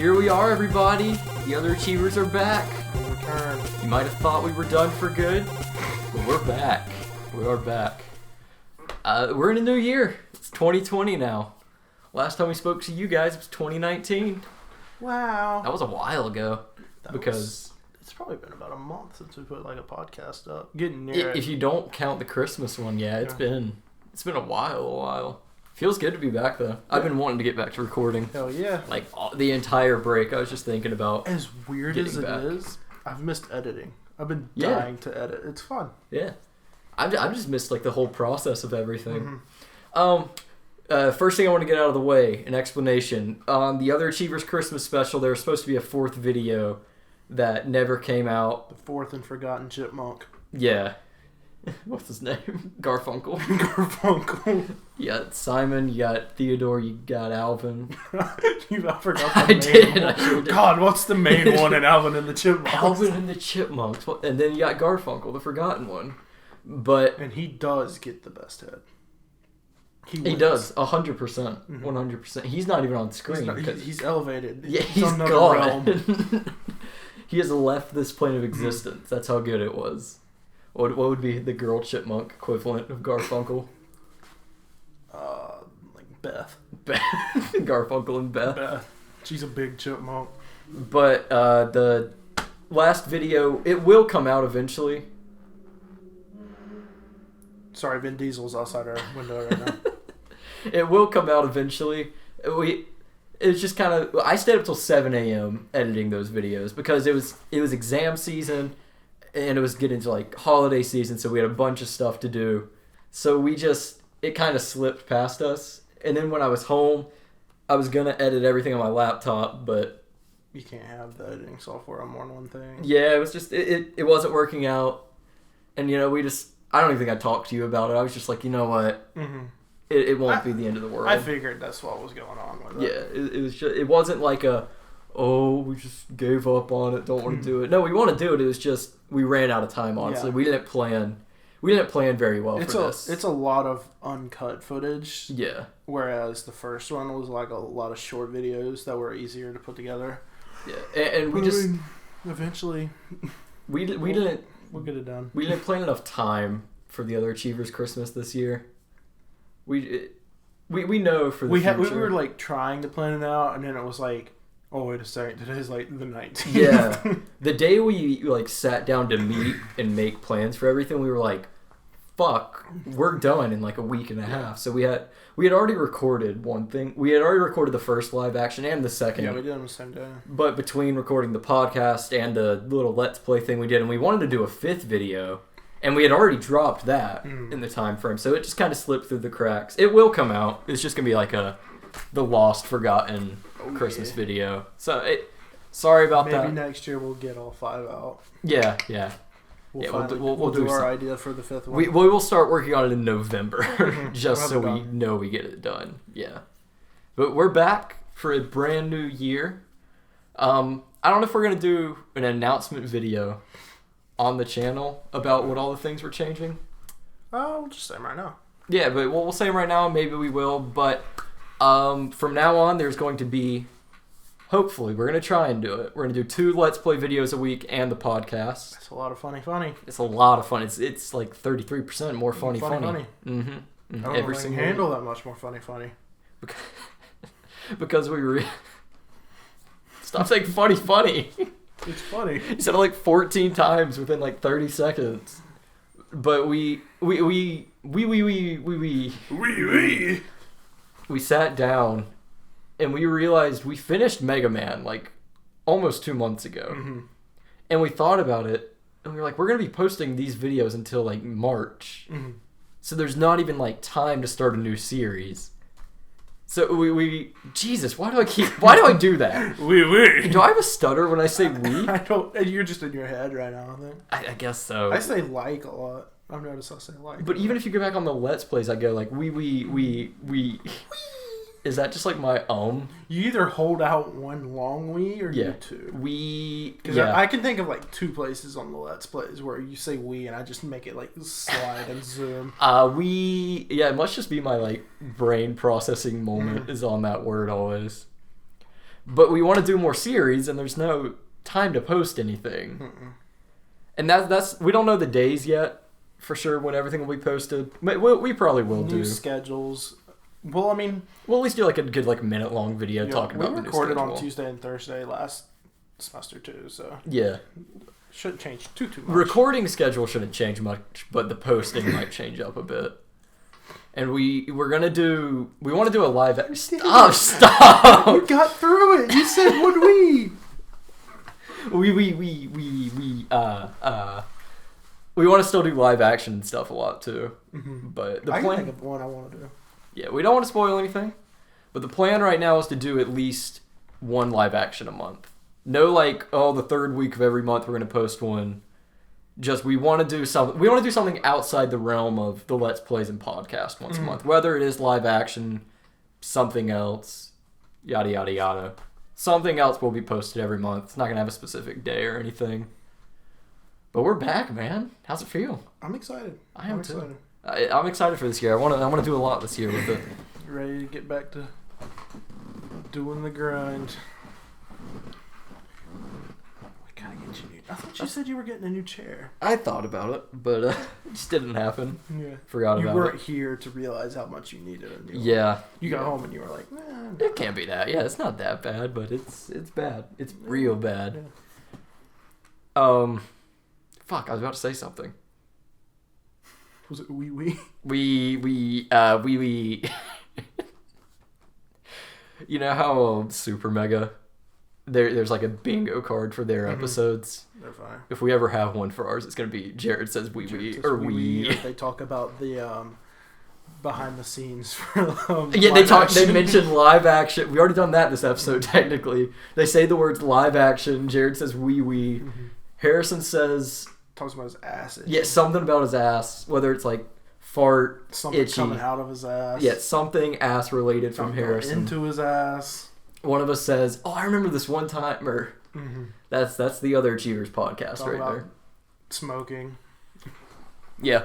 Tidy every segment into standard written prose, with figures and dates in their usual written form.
here we are, everybody. The other achievers are back. We returned. You might have thought we were done for good, but we're back. We are back. We're in a new year. It's 2020 now. Last time we spoke to you guys was 2019. Wow. That was a while ago. It's probably been about a month since we put like a podcast up. Getting near it. If you don't count the Christmas one, it's been a while. Feels good to be back though. I've been wanting to get back to recording. Hell yeah. Like the entire break, I was just thinking about. As weird as it is, I've missed editing. I've been dying to edit. It's fun. Yeah. I've just missed like the whole process of everything. Mm-hmm. First thing I want to get out of the way, an explanation. On the Other Achievers Christmas special, there was supposed to be a fourth video that never came out. The fourth and forgotten chipmunk. Yeah. What's his name? Garfunkel. Garfunkel. You got Simon, you got Theodore, you got Alvin. I forgot the main one. I sure did. God, what's the main one in Alvin and the Chipmunks? Alvin and the Chipmunks. And then you got Garfunkel, the forgotten one. And he does get the best head. He does, 100%. 100%. He's not even on screen. He's elevated. Yeah, he's gone. He has left this plane of existence. That's how good it was. What would be the girl chipmunk equivalent of Garfunkel? Like Beth. Garfunkel and Beth. She's a big chipmunk. But the last video, it will come out eventually. Sorry, Vin Diesel's outside our window right now. It will come out eventually. It's just kind of... I stayed up till 7 a.m. editing those videos because it was exam season and it was getting to like holiday season, so we had a bunch of stuff to do. So it kind of slipped past us. And then when I was home, I was going to edit everything on my laptop, but... You can't have the editing software on more than one thing. Yeah, it was just... It wasn't working out. And, I don't even think I talked to you about it. I was just like, you know what? Mm-hmm. It won't be the end of the world. I figured that's what was going on with it. Yeah, it was just... It wasn't like we just gave up on it, don't want to do it. No, we want to do it. It was just... We ran out of time, honestly. Yeah. We didn't plan very well for this. It's a lot of uncut footage. Yeah. Whereas the first one was like a lot of short videos that were easier to put together. Yeah, and we just... Eventually... We'll get it done. We didn't plan enough time for the Other Achievers Christmas this year. We know for the future. We were like trying to plan it out, and then it was like, oh wait a second, today's like the 19th. Yeah, the day we like sat down to meet and make plans for everything, we were like, fuck, we're done in like a week and a half. So we had already recorded one thing. We had already recorded the first live action and the second. Yeah, we did on the same day. But between recording the podcast and the little Let's Play thing we did, and we wanted to do a fifth video, and we had already dropped that in the time frame, so it just kind of slipped through the cracks. It will come out. It's just gonna be like the lost, forgotten Christmas video. So sorry about that. Maybe next year we'll get all 5 out. Yeah. We'll do our idea for the fifth one. We will start working on it in November, just so we know we get it done. Yeah, but we're back for a brand new year. I don't know if we're gonna do an announcement video on the channel about what all the things we're changing. We'll just say them right now. Yeah, but we'll say them right now. Maybe we will. But from now on, there's going to be... Hopefully, we're going to try and do it. We're going to do 2 Let's Play videos a week and the podcast. It's a lot of funny. It's a lot of fun. It's like 33% more funny. Mm-hmm. Mm-hmm. I don't know if I can handle that much more funny. Because we Stop saying funny. It's funny. You said it like 14 times within like 30 seconds. But we sat down and we realized we finished Mega Man like almost 2 months ago. Mm-hmm. And we thought about it and we were like, we're going to be posting these videos until like March. Mm-hmm. So there's not even like time to start a new series. So Jesus, why do I do that? Do I have a stutter when I say we? I don't. You're just in your head right now, I think. I guess so. I say like a lot. I've noticed I say like. But even if you go back on the Let's Plays, I go like we. Is that just like my You either hold out one long we or you two. Because I can think of like 2 places on the Let's Plays where you say we and I just make it like slide and zoom. It must just be my like brain processing moment is on that word always. But we want to do more series, and there's no time to post anything. And that's we don't know the days yet for sure when everything will be posted. We probably will do new schedules. Well, I mean, we'll at least do like a good minute-long video talking about the new schedule. We recorded on Tuesday and Thursday last semester too, so yeah, shouldn't change too much. Recording schedule shouldn't change much, but the posting might change up a bit. And we want to do a live. Stop! You got through it. You said would we? We want to still do live action and stuff a lot too. But I can think of one I want to do. Yeah, we don't want to spoil anything, but the plan right now is to do at least one live action a month. No, the third week of every month we're going to post one. Just we want to do something. We want to do something outside the realm of the Let's Plays and podcast once a month. Whether it is live action, something else, yada yada yada. Something else will be posted every month. It's not going to have a specific day or anything. But we're back, man. How's it feel? I'm excited. I am too. I'm excited for this year. I want to do a lot this year with it. Ready to get back to doing the grind. We gotta get you. I thought you said you were getting a new chair. I thought about it, but it just didn't happen. Yeah, forgot about it. You weren't here to realize how much you needed a new. Yeah, you got home and you were like, nah. It can't be that. Yeah, it's not that bad, but it's bad. It's real bad. Yeah. Fuck, I was about to say something. Was it wee? We You know how Super Mega, there's like a bingo card for their episodes. They're fine. If we ever have one for ours, it's gonna be Jared says wee. Or they talk about the behind the scenes for they mention live action. We already done that this episode technically. They say the words live action. Jared says wee. Harrison says. Talks about his ass. Itchy. Yeah, something about his ass. Whether it's like fart, something itchy. Coming out of his ass. Yeah, something ass related from Harrison. Into his ass. One of us says, "Oh, I remember this one time." Or that's the Other Achievers podcast talking right there. Smoking. Yeah.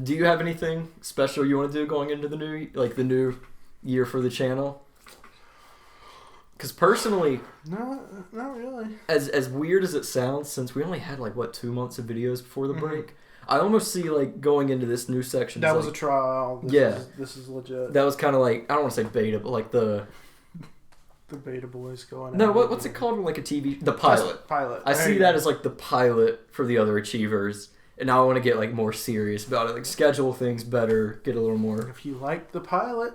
Do you have anything special you want to do going into the new year for the channel? Because personally, no, not really. As weird as it sounds, since we only had 2 months of videos before the break, I almost see going into this new section. That was a trial. This is legit. That was kind of I don't want to say beta, but the beta boys going. No, what's it called? A TV, the pilot. Pilot. I see that as the pilot for the Other Achievers, and now I want to get more serious about it. Schedule things better, get a little more. If you like the pilot.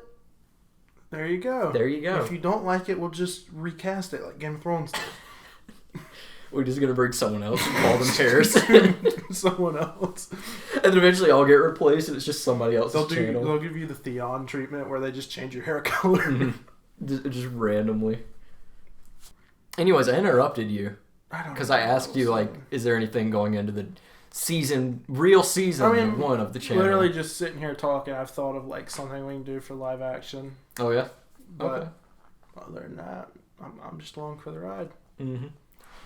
There you go. If you don't like it, we'll just recast it like Game of Thrones did. We're just going to bring someone else and call them Harrison. Someone else. And then eventually I'll get replaced and it's just somebody else's channel. They'll give you the Theon treatment where they just change your hair color. Just randomly. Anyways, I interrupted you. Because I asked you, is there anything going into the real season 1 of the channel? Literally just sitting here talking, I've thought of something we can do for live action. Oh yeah? But other than that, I'm just along for the ride.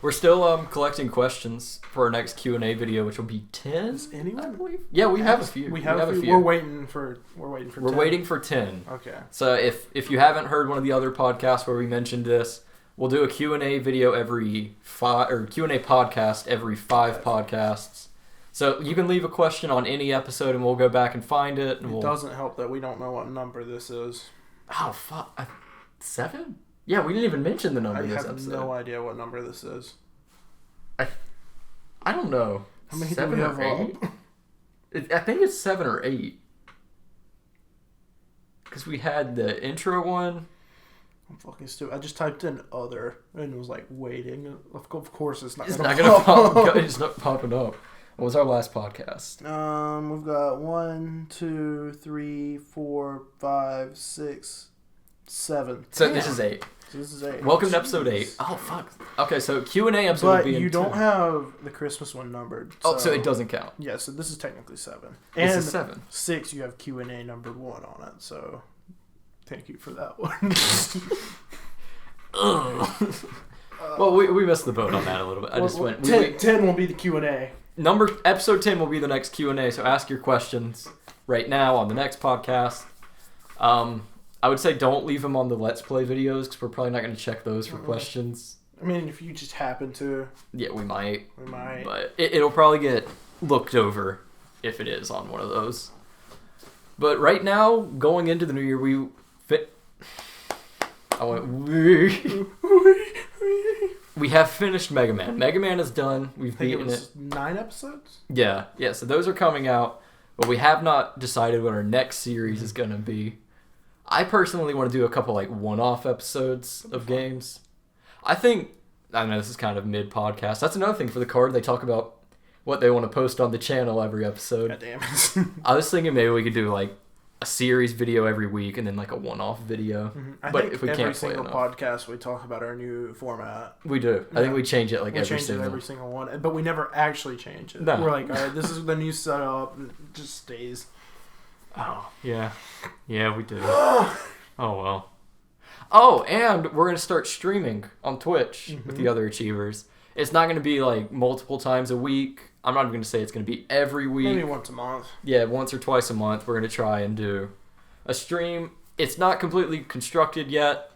We're still collecting questions for our next Q&A video, which will be 10. Does anyone? I believe. Yeah, we have a few. We have a few. We're waiting for 10. We're waiting for 10. Okay. So if you haven't heard one of the other podcasts where we mentioned this, we'll do a Q&A video every 5 or Q&A podcast every 5 podcasts. So you can leave a question on any episode, and we'll go back and find it. And it doesn't help that we don't know what number this is. Oh, fuck. 7? Yeah, we didn't even mention the number this episode. I have no idea what number this is. I don't know. How many 7 do we have or 8? I think it's 7 or 8. Because we had the intro one. I'm fucking stupid. I just typed in other, and it was waiting. Of course it's not going to pop. It's not popping up. What was our last podcast? We've got 1, 2, 3, 4, 5, 6, 7. So this is 8. So this is 8. Welcome to episode 8. Oh fuck. Okay, so Q&A episode but will be in you don't 10. have the Christmas one numbered. So it doesn't count. Yeah, so this is technically 7. This and is 7. 6, you have Q&A numbered 1 on it. So thank you for that one. Well, we missed the boat on that a little bit. I just went. 10 will be the Q&A. Episode 10 will be the next Q&A. So ask your questions right now on the next podcast. I would say don't leave them on the Let's Play videos because we're probably not going to check those for questions. I mean, if you just happen to. Yeah, we might. We might. But it'll probably get looked over if it is on one of those. But right now, going into the new year, we have finished Mega Man. Mega Man is done. We've beaten it. 9 episodes? Yeah. So those are coming out. But we have not decided what our next series is going to be. I personally want to do a couple like one-off episodes of games. I know this is kind of mid-podcast. That's another thing for the card. They talk about what they want to post on the channel every episode. God damn it. I was thinking maybe we could do like a series video every week and then like a one-off video. Mm-hmm. I think if we every single podcast we talk about our new format. We do. Yeah. I think we change it every single one, but we never actually change it. No. We're like, all right, this is the new setup, and it just stays. Oh, yeah. Yeah, we do. Oh, well. Oh, and we're going to start streaming on Twitch with the other Achievers. It's not going to be like multiple times a week. I'm not even going to say it's going to be every week. Maybe once a month. Yeah, once or twice a month we're going to try and do a stream. It's not completely constructed yet.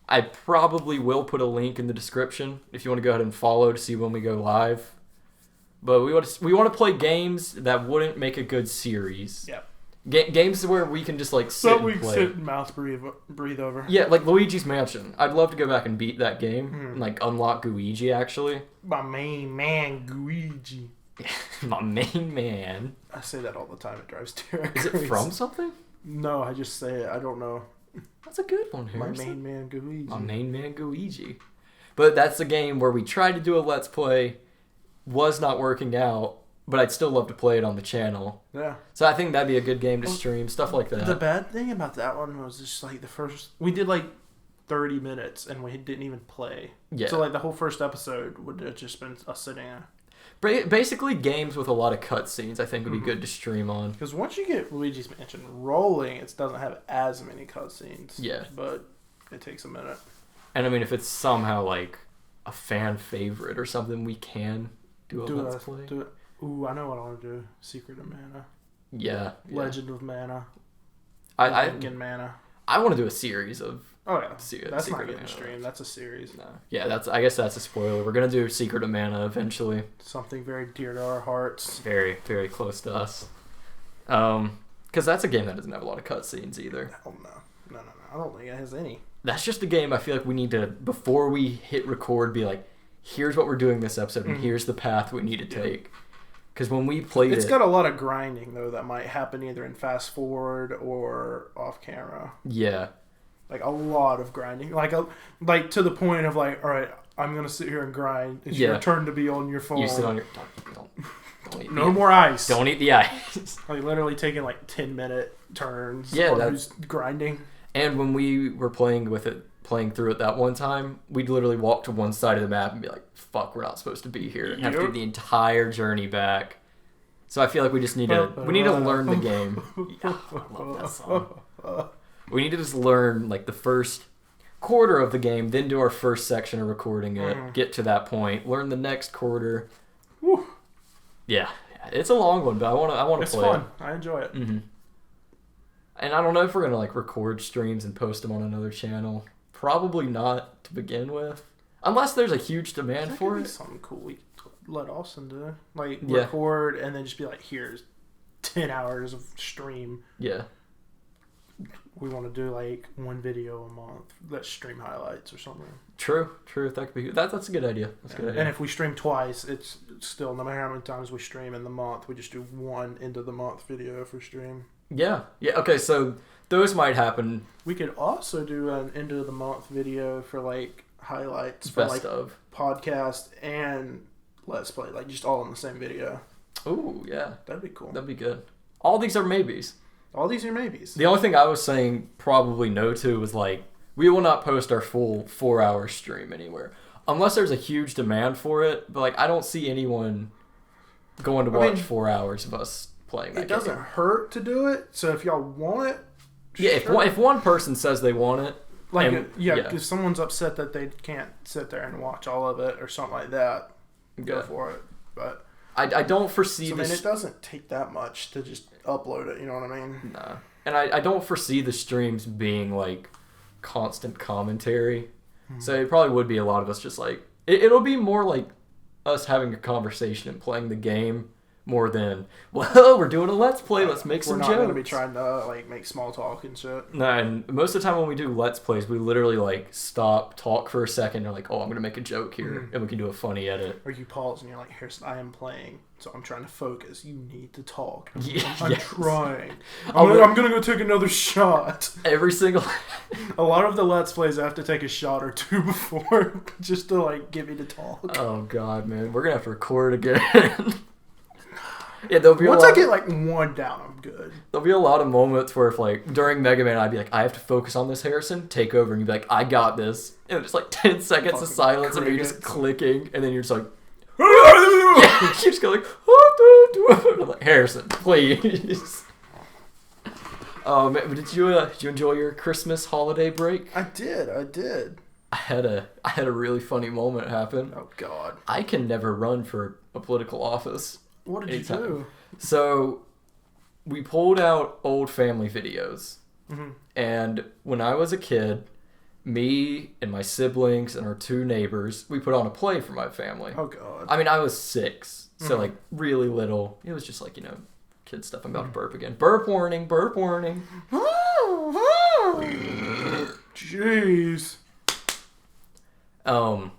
I probably will put a link in the description if you want to go ahead and follow to see when we go live. But we want to play games that wouldn't make a good series. Yep. Games where we can just like sit and play. Sit and mouth breathe over. Yeah, like Luigi's Mansion. I'd love to go back and beat that game and like unlock Luigi actually. My main man, Luigi. My main man. I say that all the time. It drives Derek crazy. Is it from something? No, I just say it. I don't know. That's a good one, Harrison. My main man, Luigi. My main man, Luigi. But that's a game where we tried to do a Let's Play, was not working out, but I'd still love to play it on the channel. Yeah. So I think that'd be a good game to stream, stuff like that. The bad thing about that one was just like we did like 30 minutes and we didn't even play. Yeah. So like the whole first episode would have just been us sitting there. Basically, games with a lot of cutscenes, I think, would be good to stream on. Because once you get Luigi's Mansion rolling, it doesn't have as many cutscenes. Yeah. But it takes a minute. And I mean, if it's somehow like a fan favorite or something, we can do a Let's Play. Do it. Ooh, I know what I want to do. Secret of Mana. Yeah. Legend of Mana. Mana. I want to do a series of. Oh yeah, that's not getting streamed. That's a series. No. Yeah, I guess that's a spoiler. We're gonna do Secret of Mana eventually. Something very dear to our hearts. Very, very close to us. Because that's a game that doesn't have a lot of cutscenes either. Oh no. I don't think it has any. That's just a game I feel like we need to, before we hit record, be like, here's what we're doing this episode, and here's the path we need to take. Because when we played it's got a lot of grinding though that might happen either in fast forward or off camera. Yeah. Like a lot of grinding, like to the point of like, all right, I'm gonna sit here and grind. It's your turn to be on your phone. You sit on your don't eat no more ice. Don't eat the ice. Like literally taking like 10-minute turns. Yeah, that's grinding. And when we were playing through it that one time, we'd literally walk to one side of the map and be like, "Fuck, we're not supposed to be here," and have to do the entire journey back. So I feel like we just need to learn the game. Yeah, I love that song. We need to just learn like the first quarter of the game, then do our first section of recording it, get to that point, learn the next quarter. Whew. Yeah, it's a long one, but I want to play it. It's fun. I enjoy it. Mm-hmm. And I don't know if we're going to like record streams and post them on another channel. Probably not to begin with. Unless there's a huge demand for it. Something cool we let Austin do. Like record and then just be like, here's 10 hours of stream. Yeah. We want to do like one video a month. Let's stream highlights or something. True. That could be that's a good idea. That's a good idea. And if we stream twice, it's still no matter how many times we stream in the month, we just do one end of the month video for stream. Yeah. Okay. So those might happen. We could also do an end of the month video for like highlights for best of podcast and Let's Play, like just all in the same video. Ooh, yeah. That'd be cool. That'd be good. All these are maybes. All these are maybes. The only thing I was saying probably no to was like, we will not post our full 4-hour stream anywhere. Unless there's a huge demand for it. But like, I don't see anyone going to watch 4 hours of us playing that game. It doesn't hurt to do it. So if y'all want it. Yeah, sure. If one person says they want it. Like, if someone's upset that they can't sit there and watch all of it or something like that, go for it. But I don't foresee this. I mean, it doesn't take that much to just upload it, you know what I mean? Nah. And I don't foresee the streams being like constant commentary. So it probably would be a lot of us just like it'll be more like us having a conversation and playing the game more than, well, we're doing a let's play, let's make some jokes. We're not going to be trying to like make small talk and shit. No, and most of the time when we do let's plays, we literally like stop, talk for a second, and like, oh, I'm going to make a joke here, and we can do a funny edit. Or you pause and you're like, Harrison, I am playing, so I'm trying to focus. You need to talk. I'm yes. trying. I'm going to go take another shot. Every single... A lot of the let's plays, I have to take a shot or two before just to like get me to talk. Oh, God, man. We're going to have to record again. Yeah, there'll be once I get like one down, I'm good. There'll be a lot of moments where if like during Mega Man I'd be like, I have to focus on this, Harrison, take over, and you'd be like, I got this. And just like 10 seconds fucking of silence and you're just clicking, and then you're just like you just go like, I'm like, Harrison, please. Oh man, did you enjoy your Christmas holiday break? I did. I had a really funny moment happen. Oh God. I can never run for a political office. What did you do? So, we pulled out old family videos. And when I was a kid, me and my siblings and our 2 neighbors, we put on a play for my family. Oh, God. I mean, I was 6, so like really little. It was just like, kid stuff. I'm about to burp again. Burp warning, burp warning. Jeez. But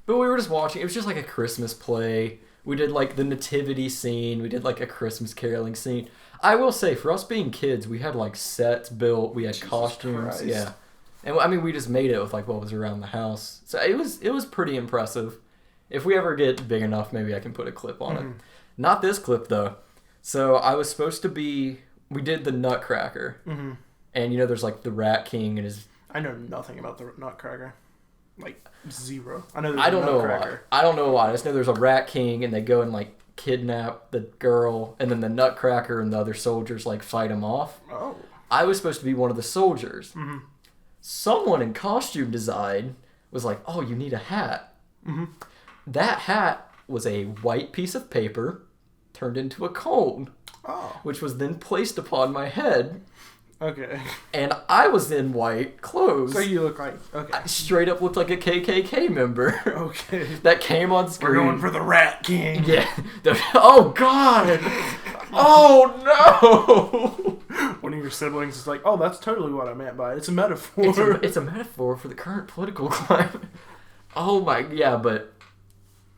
we were just watching. It was just like a Christmas play. We did like the nativity scene. We did like a Christmas caroling scene. I will say, for us being kids, we had like sets built. We had costumes. Christ. Yeah. And I mean, we just made it with like what was around the house. So it was pretty impressive. If we ever get big enough, maybe I can put a clip on it. Not this clip though. So I was supposed to be, we did the Nutcracker. And there's like the Rat King and his... I know nothing about the Nutcracker. Like, zero. I don't know a lot. I don't know a lot. I just know there's a Rat King, and they go and like kidnap the girl, and then the Nutcracker and the other soldiers like fight him off. Oh. I was supposed to be one of the soldiers. Someone in costume design was like, "Oh, you need a hat." That hat was a white piece of paper turned into a cone, which was then placed upon my head. Okay. And I was in white clothes. So you look like... Okay. I straight up looked like a KKK member. Okay. That came on screen. We're going for the Rat King. Yeah. Oh, God. Oh, no. One of your siblings is like, oh, that's totally what I meant by it. It's a metaphor. It's a metaphor for the current political climate. Oh, my... Yeah, but...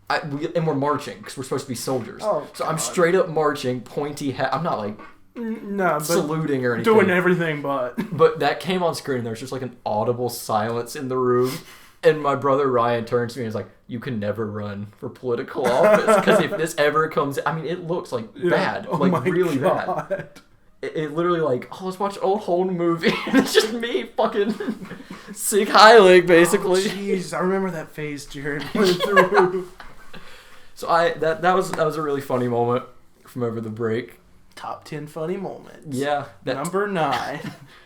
and we're marching, because we're supposed to be soldiers. Oh, so God. I'm straight up marching, pointy hat. I'm not like... No, but saluting or anything. Doing everything but. But that came on screen and there was just like an audible silence in the room. And my brother Ryan turns to me and is like, you can never run for political office. Because if this ever comes... I mean, it looks like bad. Oh like really God. bad. It literally like, oh, let's watch an old Holden movie. And it's just me fucking Sig Heilig, basically. Jeez, I remember that phase Jared went through. So that was a really funny moment from over the break. Top 10 funny moments. Yeah. Number 9.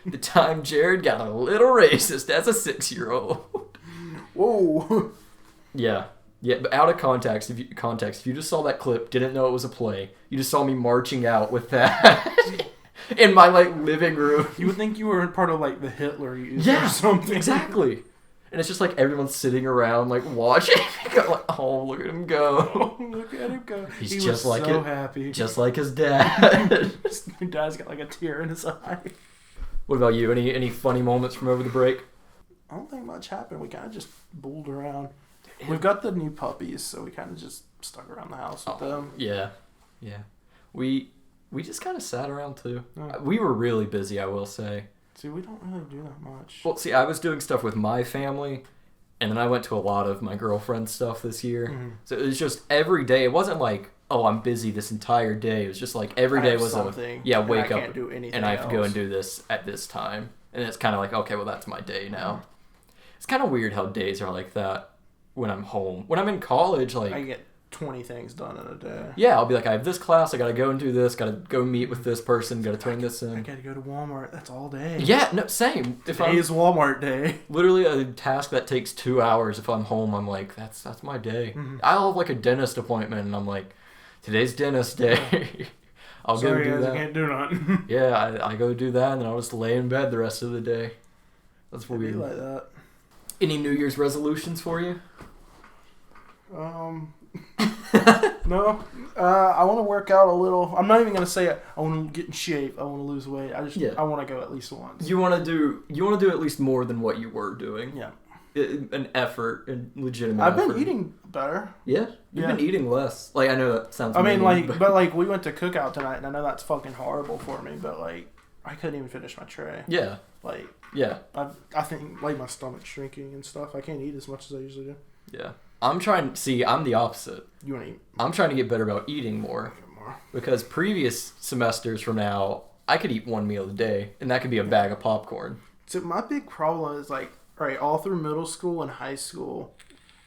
The time Jared got a little racist as a 6-year-old. Whoa. Yeah. Yeah, but out of context, if you just saw that clip, didn't know it was a play, you just saw me marching out with that in my like living room. You would think you were part of like the Hitler Youth or something. Exactly. And it's just like everyone's sitting around like watching. Like, oh, look at him go. Look at him go. He just was like so happy. Just like his dad. His dad's got like a tear in his eye. What about you? Any funny moments from over the break? I don't think much happened. We kind of just bulled around. We've got the new puppies, so we kind of just stuck around the house with them. Yeah. Yeah. We just kind of sat around too. Oh. We were really busy, I will say. See, we don't really do that much. Well, see, I was doing stuff with my family, and then I went to a lot of my girlfriend's stuff this year. So it was just every day. It wasn't like, oh, I'm busy this entire day. It was just like every day was wake up, and I have to go and do this at this time. And it's kind of like, okay, well, that's my day now. It's kind of weird how days are like that when I'm home. When I'm in college, like... I get 20 things done in a day. Yeah, I'll be like, I have this class, I gotta go and do this, gotta go meet with this person, gotta turn this in. I gotta go to Walmart, that's all day. Yeah, no, same. Today is Walmart day. Literally a task that takes 2 hours, if I'm home, I'm like, that's my day. I'll have like a dentist appointment, and I'm like, today's dentist day. I'll go do that. I can't do nothing. Yeah, I go do that, and then I'll just lay in bed the rest of the day. That's weird. Like that. Any New Year's resolutions for you? No. I want to work out a little. I'm not even gonna say it. I want to get in shape. I want to lose weight. I want to go at least once. You want to do at least more than what you were doing. Yeah. An effort, a legitimate. I've been eating better. Yeah, you've been eating less. Like I know that sounds. I mean, but we went to cookout tonight, and I know that's fucking horrible for me. But like, I couldn't even finish my tray. Yeah. Like. Yeah. I think like my stomach's shrinking and stuff. I can't eat as much as I usually do. Yeah. I'm the opposite. You want to eat? I'm trying to get better about eating more. Because previous semesters from now, I could eat one meal a day, and that could be a bag of popcorn. So my big problem is like, right, all through middle school and high school,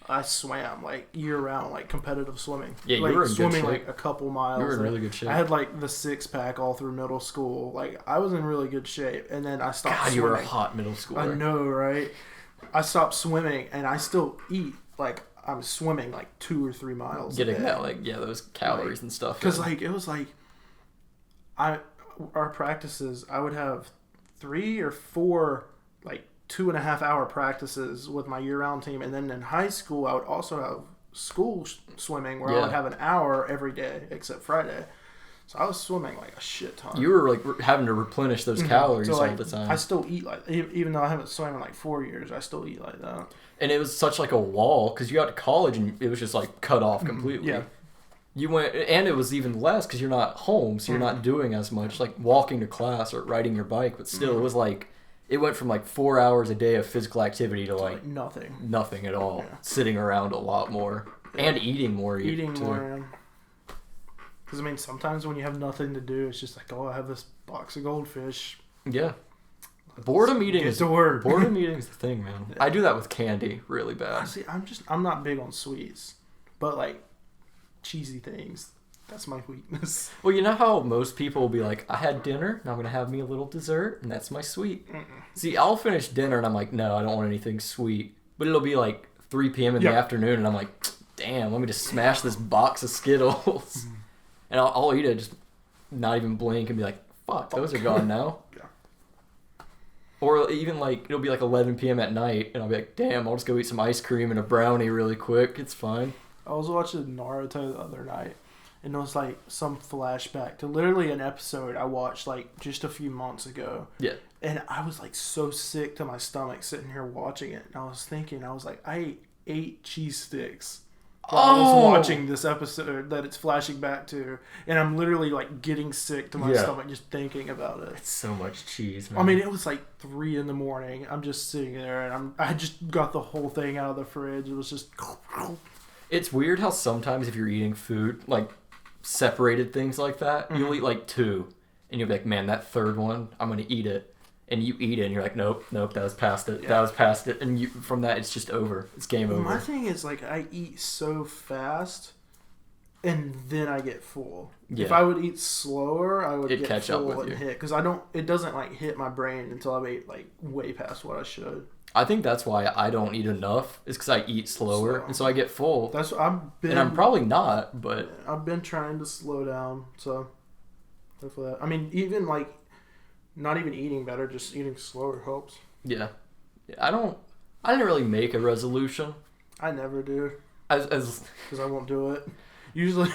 I swam like year round, like competitive swimming. Yeah, like, you were in swimming good shape. Like a couple miles. You were in really good shape. I had like the 6-pack all through middle school. Like I was in really good shape, and then I stopped. God, swimming. You were a hot middle schooler. I know, right? I stopped swimming, and I still eat. Like I'm swimming like 2 or 3 miles. Getting that those calories and stuff. Because like it was like, our practices, I would have 3 or 4 like 2.5 hour practices with my year-round team, and then in high school I would also have school swimming where I would have an hour every day except Friday. So I was swimming like a shit ton. You were like having to replenish those calories so, like, all the time. I still eat like, even though I haven't swum in like 4 years, I still eat like that. And it was such like a wall because you got to college and it was just like cut off completely. Yeah. You went, and it was even less because you're not home, so you're not doing as much, like walking to class or riding your bike. But still, it was like, it went from like 4 hours a day of physical activity to like nothing at all. Yeah. Sitting around a lot more and eating more. Eating more. Because I mean, sometimes when you have nothing to do, it's just like, oh, I have this box of goldfish. Yeah. Boredom eating is boredom eating is the thing, man. Yeah. I do that with candy really bad. See, I'm not big on sweets, but like cheesy things, that's my weakness. Well, you know how most people will be like, I had dinner, now I'm gonna have me a little dessert, and that's my sweet. See, I'll finish dinner and I'm like, no, I don't want anything sweet. But it'll be like 3 p.m. in the afternoon, and I'm like, damn, let me just smash this box of Skittles. And I'll eat it, just not even blink, and be like, fuck, those are gone now. Or even like, it'll be like 11 p.m. at night, and I'll be like, damn, I'll just go eat some ice cream and a brownie really quick. It's fine. I was watching Naruto the other night, and it was like some flashback to literally an episode I watched like just a few months ago. Yeah. And I was like so sick to my stomach sitting here watching it. And I was thinking, I was like, I ate 8 cheese sticks while I was watching this episode that it's flashing back to, and I'm literally like getting sick to my stomach just thinking about it. It's so much cheese, man. I mean, it was like 3 a.m. I'm just sitting there, and I just got the whole thing out of the fridge. It was just. It's weird how sometimes if you're eating food, like separated things like that, you'll eat like 2, and you'll be like, man, that third one, I'm gonna eat it. And you eat it, and you're like, nope, that was past it. Yeah. That was past it. And from that, it's just over. It's game over. My thing is, like, I eat so fast, and then I get full. Yeah. If I would eat slower, I would get catch full up with and you. hit. Because it doesn't, like, hit my brain until I've ate, like, way past what I should. I think that's why I don't eat enough, is because I eat slower, and so I get full. That's what and I'm probably not, but... I've been trying to slow down, so... Hopefully I mean, even, like... Not even eating better, just eating slower helps. Yeah. I didn't really make a resolution. I never do. Because I won't do it. Usually,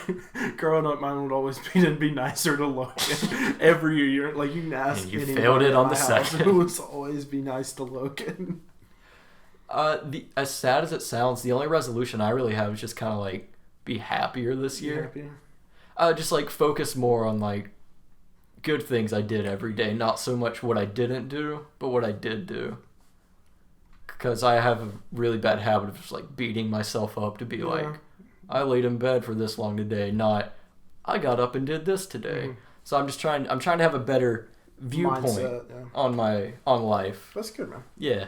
growing up, mine would always be to be nicer to Logan. Every year, like you can ask and you failed it on the second. It would always be nice to Logan. As sad as it sounds, the only resolution I really have is just kind of like be happier this year. Just like focus more on like good things I did every day, not so much what I didn't do, but what I did do. Because I have a really bad habit of just like beating myself up to be like, I laid in bed for this long today, not I got up and did this today. So I'm trying to have a better viewpoint on life. That's good, man. Yeah.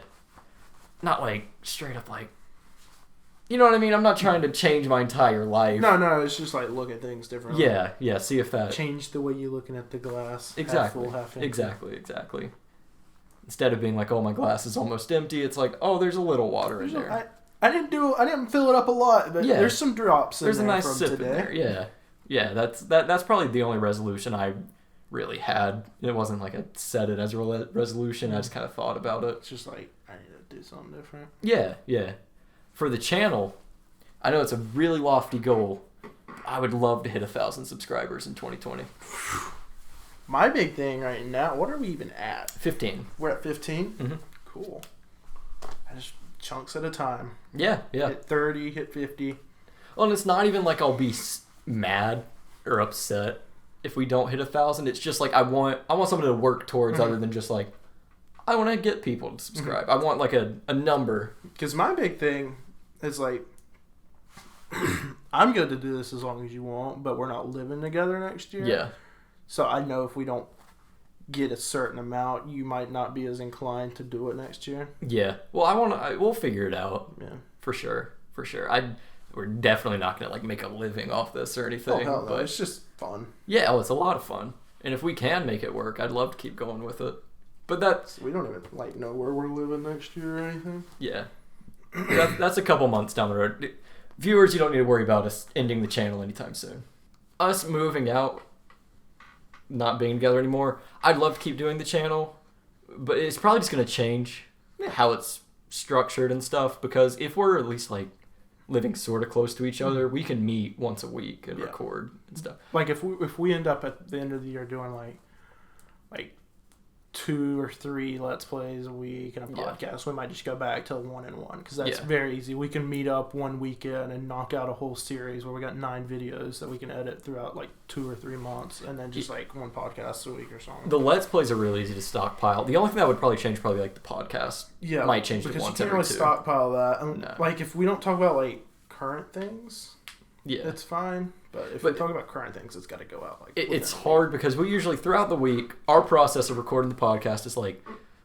Not like straight up like, you know what I mean? I'm not trying to change my entire life. No, it's just like look at things differently. Yeah, see if that... Change the way you're looking at the glass. Exactly. Half full, half empty. Exactly. Instead of being like, oh, my glass is almost empty, it's like, oh, there's a little water in there. I didn't fill it up a lot, but there's some drops in there. There's a nice from sip today. in there, yeah. Yeah, that's probably the only resolution I really had. It wasn't like I set it as a resolution. I just kind of thought about it. It's just like, I need to do something different. Yeah. For the channel, I know it's a really lofty goal. I would love to hit 1,000 subscribers in 2020. My big thing right now, what are we even at? 15. We're at 15? Mm-hmm. Cool. I just chunks at a time. Yeah. Hit 30, hit 50. Well, and it's not even like I'll be mad or upset if we don't hit 1,000. It's just like I want something to work towards other than just like, I want to get people to subscribe. I want like a number. Because my big thing is like, I'm good to do this as long as you want, but we're not living together next year. Yeah. So I know if we don't get a certain amount, you might not be as inclined to do it next year. Yeah. Well, we'll figure it out. Yeah. For sure. We're definitely not gonna like make a living off this or anything. Oh hell no, but it's just fun. Yeah, it's a lot of fun. And if we can make it work, I'd love to keep going with it. But that's we don't even like know where we're living next year or anything. Yeah. That's a couple months down the road. Viewers, you don't need to worry about us ending the channel anytime soon. Us moving out, not being together anymore, I'd love to keep doing the channel, but it's probably just going to change how it's structured and stuff, because if we're at least like living sort of close to each other, we can meet once a week and record and stuff. Like if we end up at the end of the year doing like 2 or 3 Let's Plays a week and a podcast, we might just go back to 1 and 1, because that's very easy. We can meet up one weekend and knock out a whole series where we got 9 videos that we can edit throughout like 2 or 3 months, and then just like 1 podcast a week or something. The Let's Plays are really easy to stockpile. The only thing that would probably change, like the podcast. Yeah, might change to because once you can't every really 2. stockpile that. And No. like if we don't talk about like current things, it's fine. But if we talk about current things, it's got to go out. Like it's hard because we usually throughout the week, our process of recording the podcast is like,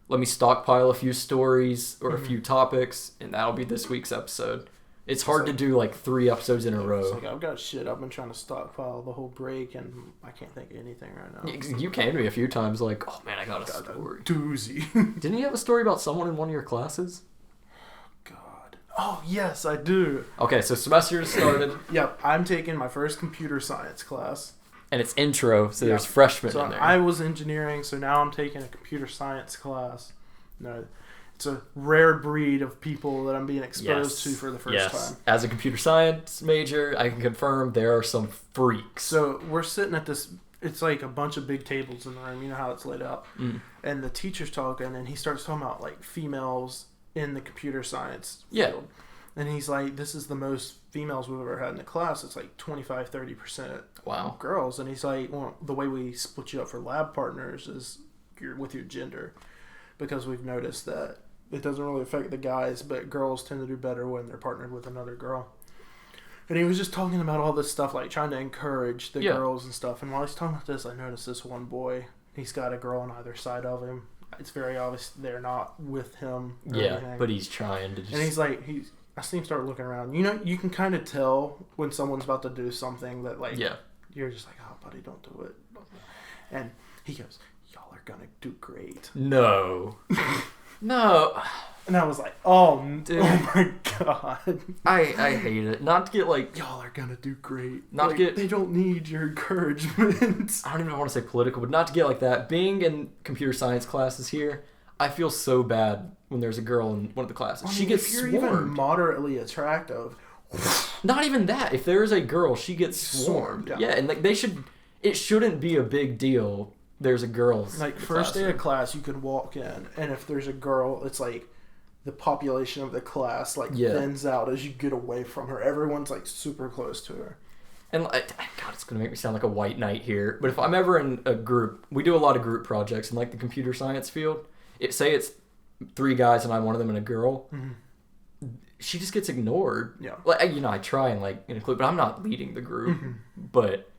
let me stockpile a few stories or a few topics, and that'll be this week's episode. It's hard to do like 3 episodes in a row. It's like I've got shit I've been trying to stockpile the whole break, and I can't think of anything right now. You came to me a few times like, oh man, I got a story. Doozy. Didn't you have a story about someone in one of your classes? Oh, yes, I do. Okay, so semester has started. Yep, I'm taking my first computer science class. And it's intro, so there's freshmen in there. I was engineering, so now I'm taking a computer science class. No, it's a rare breed of people that I'm being exposed to for the first time. As a computer science major, I can confirm there are some freaks. So we're sitting at this, it's like a bunch of big tables in the room, you know how it's laid out. And the teacher's talking, and he starts talking about like females in the computer science field. And he's like, this is the most females we've ever had in the class. It's like 25-30% girls. And he's like, well, the way we split you up for lab partners is with your gender, because we've noticed that it doesn't really affect the guys, but girls tend to do better when they're partnered with another girl. And he was just talking about all this stuff, like trying to encourage the girls and stuff. And while he's talking about this, I noticed this one boy, he's got a girl on either side of him. It's very obvious they're not with him. Anything. But he's trying to just... And he's like, I see him start looking around. You know, you can kind of tell when someone's about to do something that, like, you're just like, oh, buddy, don't do it. And he goes, y'all are going to do great. No. No. And I was like, oh, dude. Oh my God. I hate it. Not to get like... Y'all are going to do great. Not like, to get... They don't need your encouragement. I don't even want to say political, but not to get like that. Being in computer science classes here, I feel so bad when there's a girl in one of the classes. She gets swarmed. If you're even moderately attractive... Not even that. If there's a girl, she gets swarmed. Yeah, and like it shouldn't be a big deal. There's a girl. Like first day of class, you could walk in, and if there's a girl, it's like the population of the class thins out as you get away from her. Everyone's like super close to her. And God, it's gonna make me sound like a white knight here. But if I'm ever in a group, we do a lot of group projects in like the computer science field. Say it's 3 guys and I'm one of them and a girl. She just gets ignored. Yeah. Like, I try and like include, but I'm not leading the group. But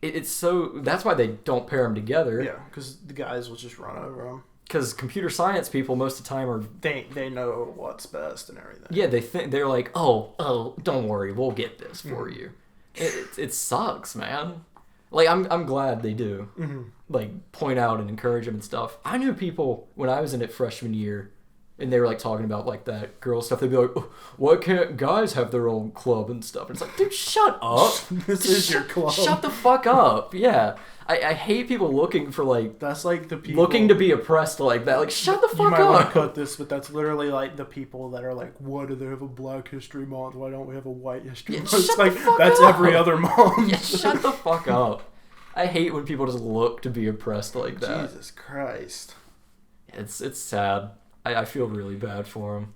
it's so that's why they don't pair them together. Yeah, because the guys will just run over them. Because computer science people most of the time are they know what's best and everything. Yeah, they're like, oh, don't worry, we'll get this for you. It sucks, man. Like I'm glad they do. Like point out and encourage them and stuff. I knew people when I was in it freshman year and they were like talking about like that girl stuff. They'd be like, oh, why can't guys have their own club and stuff? And it's like, dude, shut up. This is your club. Shut the fuck up. Yeah. I hate people looking for like... That's like the people... Looking to be oppressed like that. Like, shut the fuck up. You might want to cut this, but that's literally like the people that are like, why do they have a Black History Month? Why don't we have a White History Month? It's like, that's up. Every other month. Yeah, shut the fuck up. I hate when people just look to be oppressed like that. Jesus Christ. It's sad. I feel really bad for them.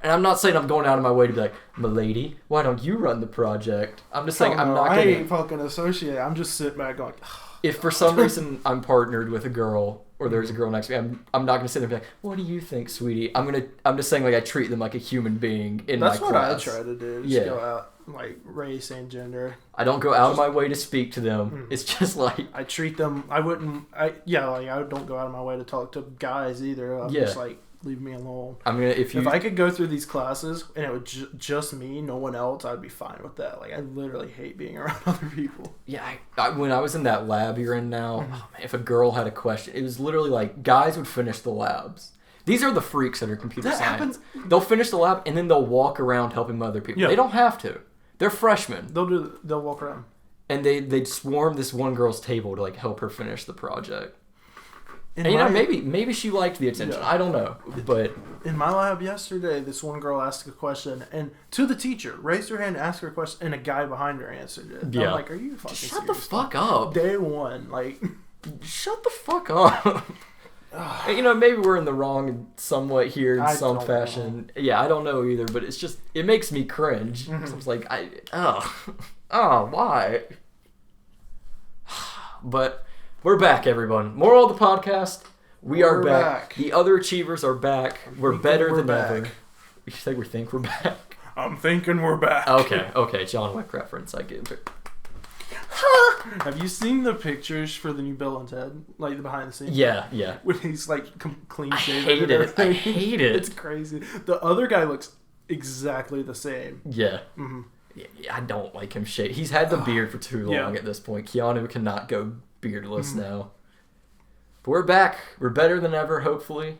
And I'm not saying I'm going out of my way to be like, "Milady, why don't you run the project?" I'm just saying I'm not I gonna... ain't fucking associate. I'm just sitting back going... If for some reason I'm partnered with a girl, or there's a girl next to me, I'm not gonna sit there and be like, "What do you think, sweetie?" I'm just saying like I treat them like a human being in my class. That's what I try to do. Just go out, like, race and gender. I don't go out of my way to speak to them. It's just like... I treat them... I don't go out of my way to talk to guys either. I'm just like... Leave me alone. I mean, if I could go through these classes and it was just me, no one else, I'd be fine with that. Like, I literally hate being around other people. Yeah, when I was in that lab you're in now, oh man, if a girl had a question, it was literally like guys would finish the labs. These are the freaks that are computer science. They'll finish the lab and then they'll walk around helping other people. Yep. They don't have to. They're freshmen. They'll walk around. And they'd swarm this one girl's table to like help her finish the project. And maybe she liked the attention. Yeah. I don't know, but in my lab yesterday, this one girl asked a question, and to the teacher, raised her hand, asked her a question, and a guy behind her answered it. Yeah. I'm like, "Are you fucking shut serious? The fuck up?" Day one, like, shut the fuck up. Maybe we're in the wrong somewhat here in some fashion. Know. Yeah, I don't know either, but it's just it makes me cringe. Mm-hmm. So I was like, why? But. We're back, everyone. Moral of the podcast, we're back. The other achievers are back. We're better than ever. You think we're back? I'm thinking we're back. Okay. John Wick reference, I get it. Have you seen the pictures for the new Bill and Ted? Like, the behind the scenes? Yeah. When he's, like, clean shaven. I hate it. It's crazy. The other guy looks exactly the same. Yeah. Mm-hmm. Yeah, I don't like him shaved. He's had the beard for too long at this point. Keanu cannot go beardless now. But we're back. We're better than ever, hopefully.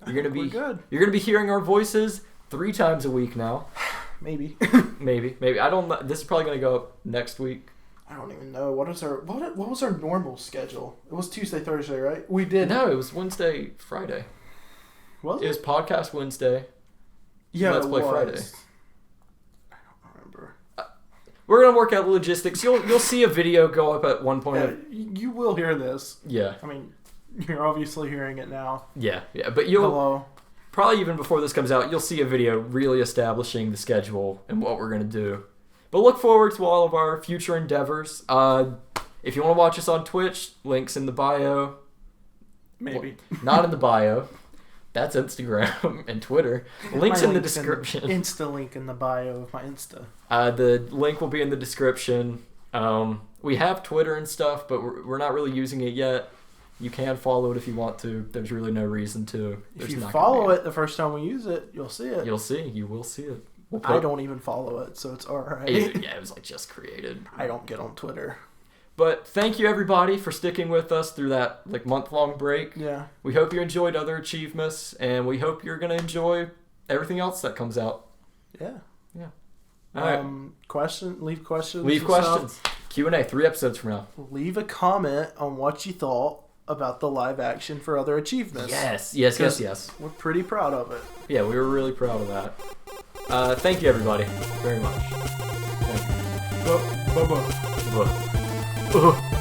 We're good. You're gonna be hearing our voices 3 times a week now. Maybe. Maybe. I don't know. This is probably gonna go up next week. I don't even know. What was our normal schedule? It was Tuesday, Thursday, right? We did. No, it was Wednesday, Friday. Was it? It was podcast Wednesday. Yeah, Let's Play Friday. I don't remember. We're gonna work out the logistics. You'll see a video go up at one point. You will hear this. Yeah. I mean, you're obviously hearing it now. Yeah. But you'll probably even before this comes out, you'll see a video really establishing the schedule and what we're gonna do. But look forward to all of our future endeavors. If you want to watch us on Twitch, links in the bio. Maybe. Not in the bio. That's Instagram and Twitter. Links in the description. Insta link in the bio of my Insta. The link will be in the description. We have Twitter and stuff, but we're not really using it yet. You can follow it if you want to. There's really no reason to. If you follow it the first time we use it, you'll see it. You will see it. I don't even follow it, so it's alright. Yeah, it was like just created. I don't get on Twitter. But thank you everybody for sticking with us through that like month-long break. Yeah. We hope you enjoyed other achievements, and we hope you're gonna enjoy everything else that comes out. Yeah. All right. Leave questions. Leave questions. Q&A 3 episodes from now. Leave a comment on what you thought about the live action for other achievements. Yes. We're pretty proud of it. Yeah, we were really proud of that. Thank you, everybody, very much. Thank you. Bye-bye. Bye.